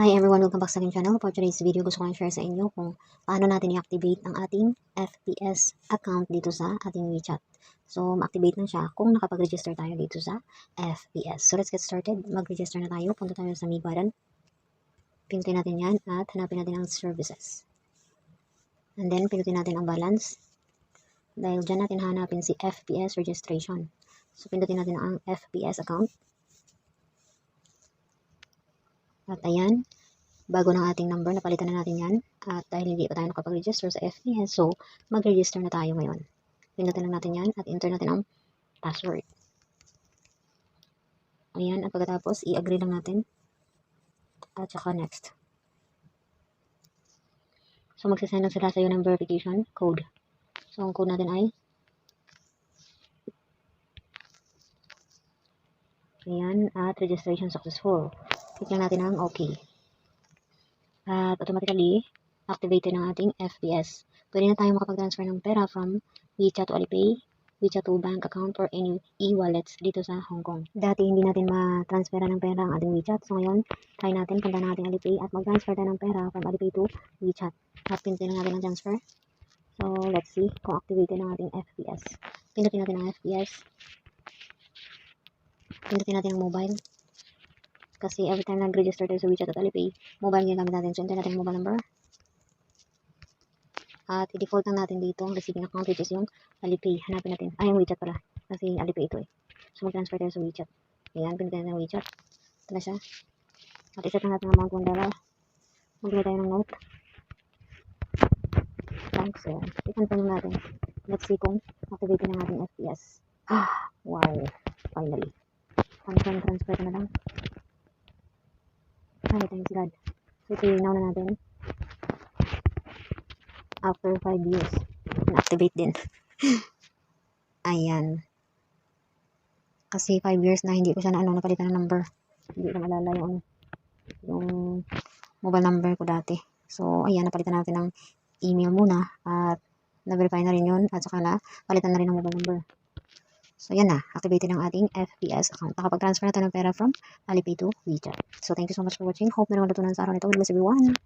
Hi everyone, welcome back sa aking channel. For today's video, gusto ko i-share sa inyo kung paano natin i-activate ang ating FPS account dito sa ating WeChat. So, ma-activate lang siya kung nakapag-register tayo dito sa FPS. So, let's get started. Mag-register na tayo. Punta tayo sa me button. Pinutin natin yan at hanapin natin ang services. And then, pinutin natin ang balance. Dahil dyan natin hanapin si FPS registration. So, pindutin natin ang FPS account. At ayan, bago ng ating number, napalitan na natin yan. At dahil hindi pa tayo nakapag-register sa FPS, so mag-register na tayo ngayon. Pindutin lang natin yan at enter natin ang password. Ayan, at pagkatapos, i-agree lang natin. At saka next. So magsasend lang sila sa iyo ng verification code. So ang code natin ay ayan, at registration successful. Click lang natin ang OK. At automatically, activated ang ating FPS. Pwede na tayong makapag-transfer ng pera from WeChat to Alipay, WeChat to bank account, or any e-wallets dito sa Hong Kong. Dati hindi natin ma-transfera ng pera ang ating WeChat. So ngayon, try natin, punta na natin Alipay at mag-transfer tayo ng pera from Alipay to WeChat. At pindutin na natin ang transfer. So let's see kung activated ang ating FPS. Pindutin natin ang FPS. Pindutin natin ang mobile. Kasi every time nag-register tayo sa WeChat at Alipay, mobile ginagamit natin. So, enter natin yung mobile number. At i-default lang natin dito ang receiving account, which is yung Alipay. Hanapin natin. Ay, yung WeChat pala. Kasi Alipay ito eh. So, mag-transfer tayo sa WeChat. Ayan, pindutin natin ang WeChat. Ito na siya. At iset lang natin ang amount $1. Maglagay tayo ng note. Thanks. Ayan. I-confirm natin. Let's see kung activated ng ating FPS. Wow. Finally. Transfer na lang. Ay, thanks God. So, i-now na natin. After 5 years, na-activate din. Ayan. Kasi 5 years na hindi ko siya napalitan ng number. Hindi ko malala yung mobile number ko dati. So, ayan, napalitan natin ng email muna at na-verify na rin yun at saka na palitan na rin ng mobile number. So, yan na. Activated ang ating FPS account. Nakapag-transfer na tayo ng pera from Alipay to WeChat. So, thank you so much for watching. Hope na naman natutunan sa araw nito. God bless everyone.